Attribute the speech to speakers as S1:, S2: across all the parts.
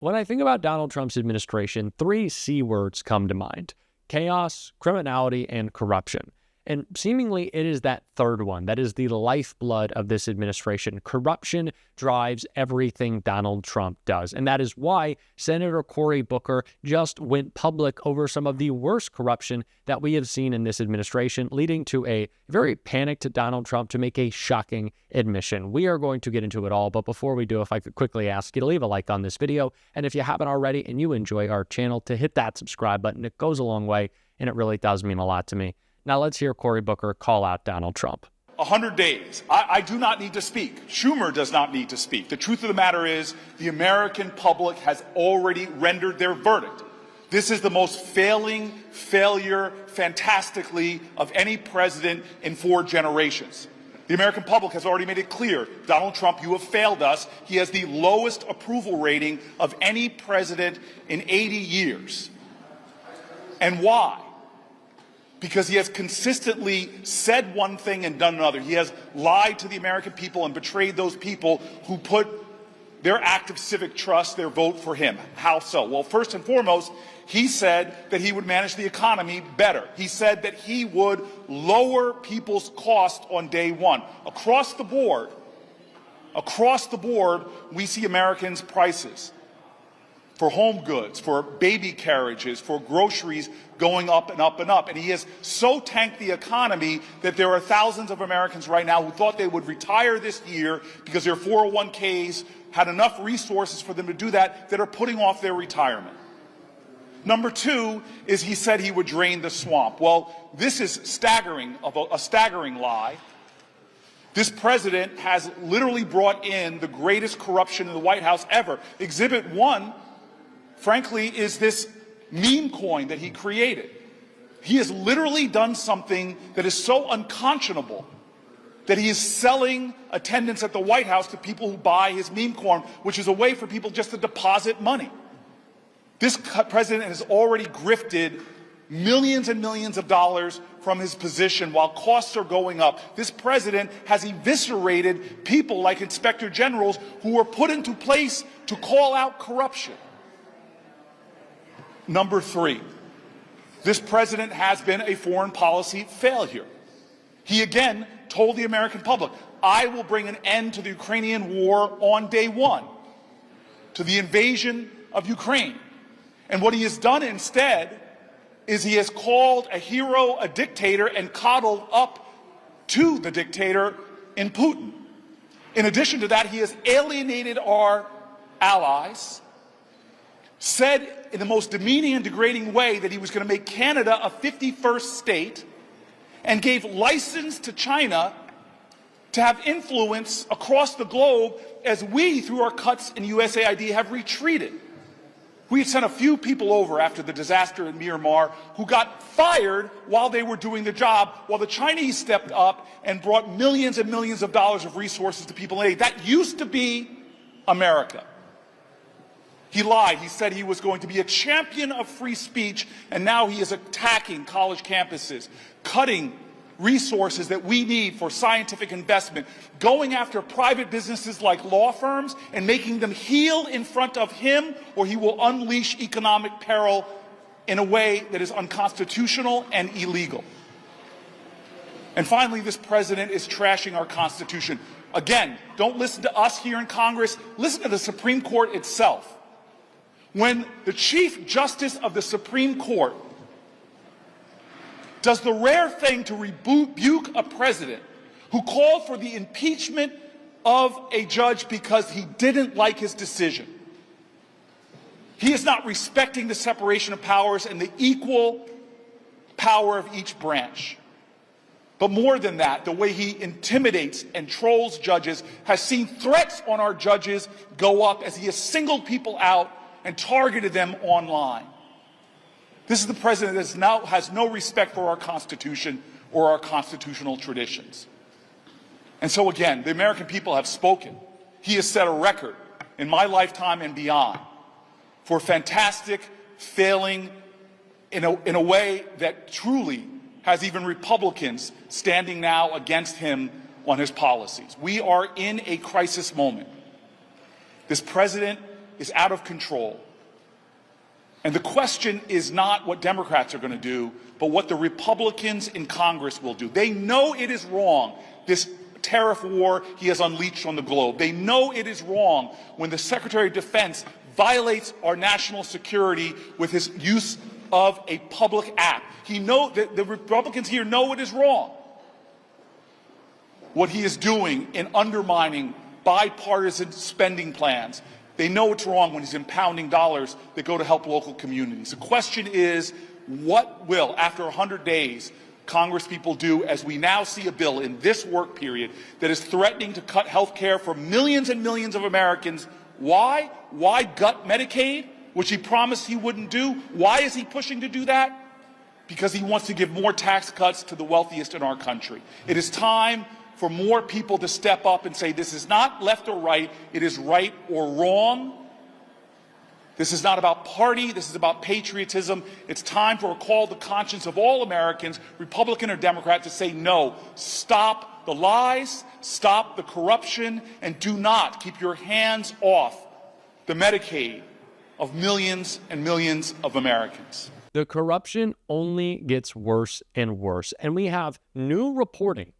S1: When I think about Donald Trump's administration, three C words come to mind: chaos, criminality, and corruption. And seemingly it is that third one that is the lifeblood of this administration. Corruption drives everything Donald Trump does. And that is why Senator Cory Booker just went public over some of the worst corruption that we have seen in this administration, leading to a very panicked Donald Trump to make a shocking admission. We are going to get into it all, but before we do, if I could quickly ask you to leave a like on this video, and if you haven't already and you enjoy our channel, to hit that subscribe button. It goes a long way, and it really does mean a lot to me. Now let's hear Cory Booker call out Donald Trump.
S2: 100 days. I do not need to speak. Schumer does not need to speak. The truth of the matter is the American public has already rendered their verdict. This is the most failure, fantastically, of any president in 4 generations. The American public has already made it clear: Donald Trump, you have failed us. He has the lowest approval rating of any president in 80 years. And why? Because he has consistently said one thing and done another. He has lied to the American people and betrayed those people who put their act of civic trust, their vote for him. How so? Well, first and foremost, he said that he would manage the economy better. He said that he would lower people's cost on day one. Across the board, we see Americans' prices for home goods, for baby carriages, for groceries going up and up and up. And he has so tanked the economy that there are thousands of Americans right now who thought they would retire this year because their 401ks had enough resources for them to do that are putting off their retirement. Number 2 is he said he would drain the swamp. Well, this is a staggering lie. This president has literally brought in the greatest corruption in the White House ever. Exhibit 1, frankly, is this meme coin that he created. He has literally done something that is so unconscionable that he is selling attendance at the White House to people who buy his meme coin, which is a way for people just to deposit money. This president has already grifted millions and millions of dollars from his position while costs are going up. This president has eviscerated people like inspector generals who were put into place to call out corruption. Number 3, this president has been a foreign policy failure. He again told the American public, I will bring an end to the Ukrainian war on day 1, to the invasion of Ukraine. And what he has done instead is he has called a hero a dictator and coddled up to the dictator in Putin. In addition to that, he has alienated our allies, said in the most demeaning and degrading way that he was going to make Canada a 51st state, and gave license to China to have influence across the globe as we, through our cuts in USAID, have retreated. We had sent a few people over after the disaster in Myanmar who got fired while they were doing the job, while the Chinese stepped up and brought millions and millions of dollars of resources to people in aid. That used to be America. He lied. He said he was going to be a champion of free speech, and now he is attacking college campuses, cutting resources that we need for scientific investment, going after private businesses like law firms and making them heel in front of him, or he will unleash economic peril in a way that is unconstitutional and illegal. And finally, this president is trashing our Constitution. Again, don't listen to us here in Congress. Listen to the Supreme Court itself. When the Chief Justice of the Supreme Court does the rare thing to rebuke a president who called for the impeachment of a judge because he didn't like his decision, he is not respecting the separation of powers and the equal power of each branch. But more than that, the way he intimidates and trolls judges has seen threats on our judges go up as he has singled people out and targeted them online. This is the president that now has no respect for our Constitution or our constitutional traditions. And so again, the American people have spoken. He has set a record in my lifetime and beyond for fantastic failing in a way that truly has even Republicans standing now against him on his policies. We are in a crisis moment. This president is out of control. And the question is not what Democrats are going to do, but what the Republicans in Congress will do. They know it is wrong, this tariff war he has unleashed on the globe. They know it is wrong when the Secretary of Defense violates our national security with his use of a public app. The Republicans here know it is wrong what he is doing in undermining bipartisan spending plans. They know it's wrong when he's impounding dollars that go to help local communities. The question is, what will, after 100 days, Congress people do as we now see a bill in this work period that is threatening to cut health care for millions and millions of Americans? Why? Why gut Medicaid, which he promised he wouldn't do? Why is he pushing to do that? Because he wants to give more tax cuts to the wealthiest in our country. It is time for more people to step up and say, this is not left or right, it is right or wrong. This is not about party, this is about patriotism. It's time to recall the conscience of all Americans, Republican or Democrat, to say no. Stop the lies, stop the corruption, and do not keep your hands off the Medicaid of millions and millions of Americans.
S1: The corruption only gets worse and worse, and we have new reporting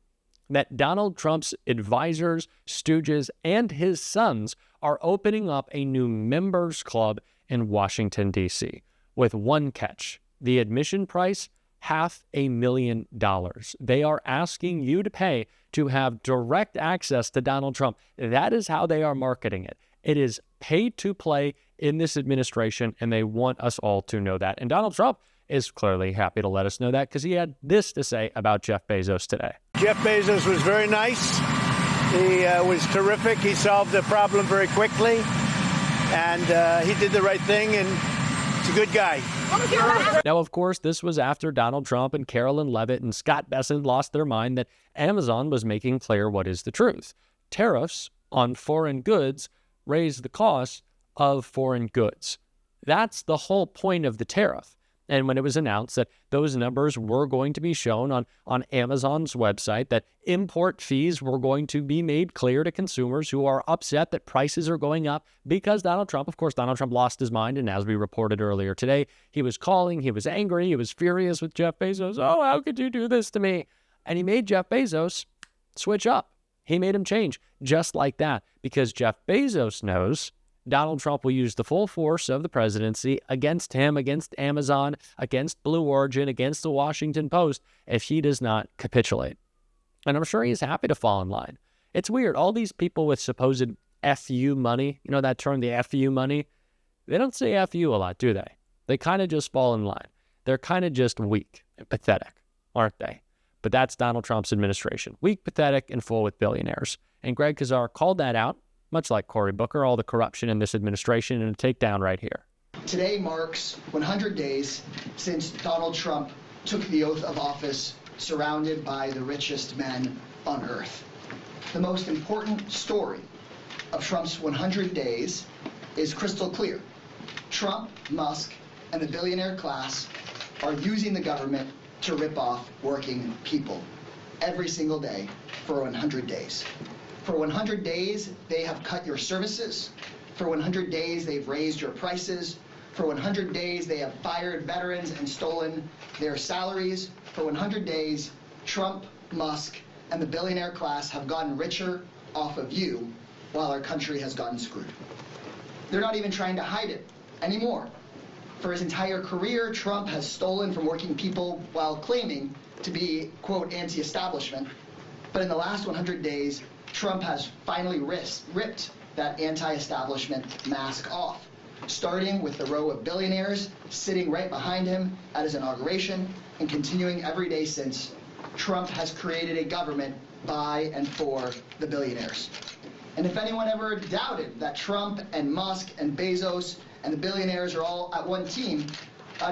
S1: that Donald Trump's advisors, stooges, and his sons are opening up a new members club in Washington, D.C. with one catch: the admission price, $500,000. They are asking you to pay to have direct access to Donald Trump. That is how they are marketing it. It is pay to play in this administration, and they want us all to know that. And Donald Trump is clearly happy to let us know that, because he had this to say about Jeff Bezos today.
S3: Jeff Bezos was very nice. He was terrific. He solved the problem very quickly, and he did the right thing, and he's a good guy.
S1: Now, of course, this was after Donald Trump and Carolyn Levitt and Scott Bessent lost their mind that Amazon was making clear what is the truth. Tariffs on foreign goods raise the cost of foreign goods. That's the whole point of the tariff. And when it was announced that those numbers were going to be shown on Amazon's website, that import fees were going to be made clear to consumers who are upset that prices are going up because Donald Trump lost his mind. And as we reported earlier today, he was calling, he was angry, he was furious with Jeff Bezos. Oh, how could you do this to me? And he made Jeff Bezos switch up. He made him change just like that, because Jeff Bezos knows Donald Trump will use the full force of the presidency against him, against Amazon, against Blue Origin, against the Washington Post if he does not capitulate. And I'm sure he's happy to fall in line. It's weird. All these people with supposed FU money, you know that term, the FU money, they don't say FU a lot, do they? They kind of just fall in line. They're kind of just weak and pathetic, aren't they? But that's Donald Trump's administration. Weak, pathetic, and full with billionaires. And Greg Kazar called that out, much like Cory Booker, all the corruption in this administration, and a takedown right here.
S4: Today marks 100 days since Donald Trump took the oath of office surrounded by the richest men on earth. The most important story of Trump's 100 days is crystal clear. Trump, Musk, and the billionaire class are using the government to rip off working people every single day for 100 days. For 100 days, they have cut your services. For 100 days, they've raised your prices. For 100 days, they have fired veterans and stolen their salaries. For 100 days, Trump, Musk, and the billionaire class have gotten richer off of you while our country has gotten screwed. They're not even trying to hide it anymore. For his entire career, Trump has stolen from working people while claiming to be, quote, anti-establishment. But in the last 100 days, Trump has finally ripped that anti-establishment mask off, starting with the row of billionaires sitting right behind him at his inauguration and continuing every day since. Trump has created a government by and for the billionaires. And if anyone ever doubted that Trump and Musk and Bezos and the billionaires are all at one team,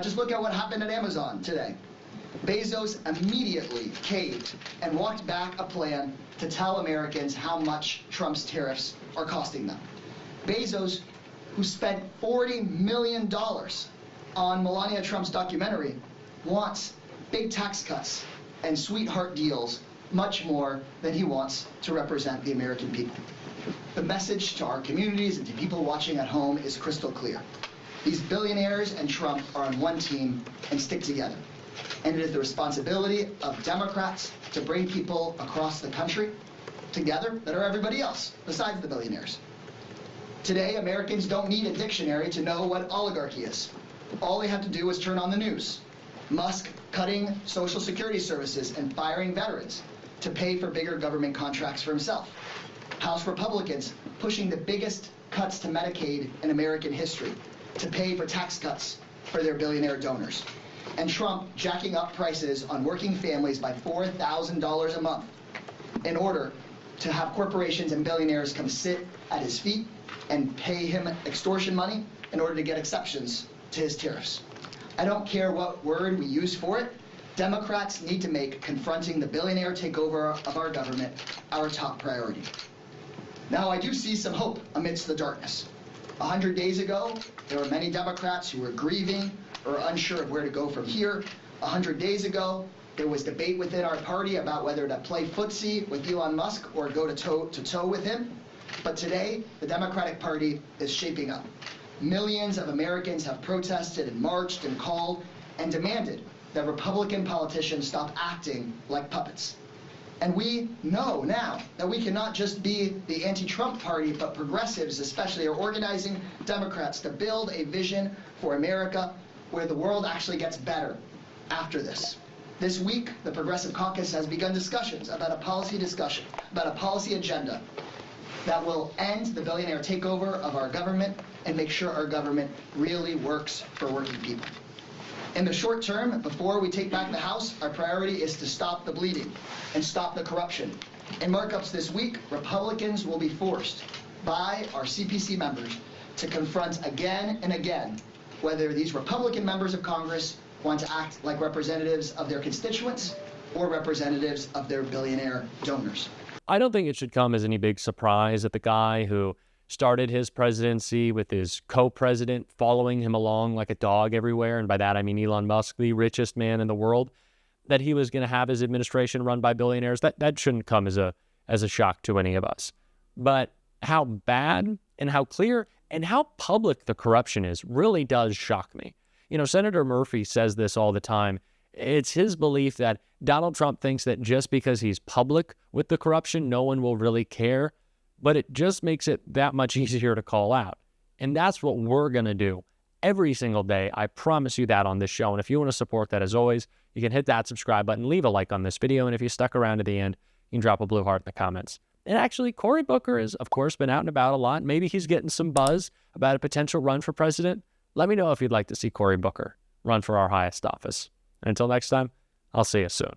S4: just look at what happened at Amazon today. Bezos immediately caved and walked back a plan to tell Americans how much Trump's tariffs are costing them. Bezos, who spent $40 million on Melania Trump's documentary, wants big tax cuts and sweetheart deals much more than he wants to represent the American people. The message to our communities and to people watching at home is crystal clear. These billionaires and Trump are on one team and stick together. And it is the responsibility of Democrats to bring people across the country together that are everybody else besides the billionaires. Today, Americans don't need a dictionary to know what oligarchy is. All they have to do is turn on the news. Musk cutting Social Security services and firing veterans to pay for bigger government contracts for himself. House Republicans pushing the biggest cuts to Medicaid in American history to pay for tax cuts for their billionaire donors. And Trump jacking up prices on working families by $4,000 a month in order to have corporations and billionaires come sit at his feet and pay him extortion money in order to get exceptions to his tariffs. I don't care what word we use for it. Democrats need to make confronting the billionaire takeover of our government our top priority. Now, I do see some hope amidst the darkness. 100 days ago, there were many Democrats who were grieving or unsure of where to go from here. 100 days ago, there was debate within our party about whether to play footsie with Elon Musk or go toe-to-toe with him. But today, the Democratic Party is shaping up. Millions of Americans have protested and marched and called and demanded that Republican politicians stop acting like puppets. And we know now that we cannot just be the anti-Trump party, but progressives especially are organizing Democrats to build a vision for America where the world actually gets better after this. This week, the Progressive Caucus has begun discussions about a policy agenda that will end the billionaire takeover of our government and make sure our government really works for working people. In the short term, before we take back the House, our priority is to stop the bleeding and stop the corruption. In markups this week, Republicans will be forced by our CPC members to confront again and again whether these Republican members of Congress want to act like representatives of their constituents or representatives of their billionaire donors.
S1: I don't think it should come as any big surprise that the guy who started his presidency with his co-president following him along like a dog everywhere, and by that I mean Elon Musk, the richest man in the world, that he was going to have his administration run by billionaires. That shouldn't come as a shock to any of us. But how bad and how clear and how public the corruption is really does shock me. You know, Senator Murphy says this all the time. It's his belief that Donald Trump thinks that just because he's public with the corruption, no one will really care. But it just makes it that much easier to call out. And that's what we're going to do every single day. I promise you that on this show. And if you want to support that, as always, you can hit that subscribe button, leave a like on this video. And if you stuck around to the end, you can drop a blue heart in the comments. And actually, Cory Booker has, of course, been out and about a lot. Maybe he's getting some buzz about a potential run for president. Let me know if you'd like to see Cory Booker run for our highest office. And until next time, I'll see you soon.